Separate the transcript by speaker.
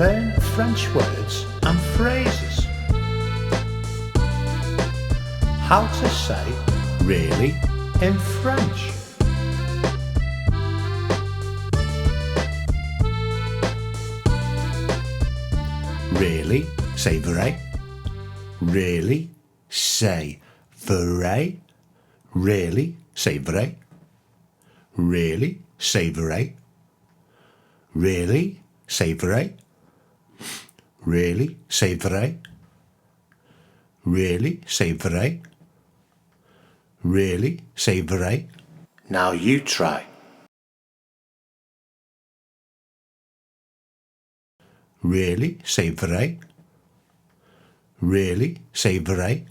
Speaker 1: learn French words and phrases. How to say really in French. Really, c'est vrai. Really, c'est vrai. Really, c'est vrai. Really, c'est vrai. Really, c'est vrai. Really, c'est vrai. Really, c'est vrai. Really, c'est vrai. Now you try. Really, c'est vrai. Really, c'est vrai.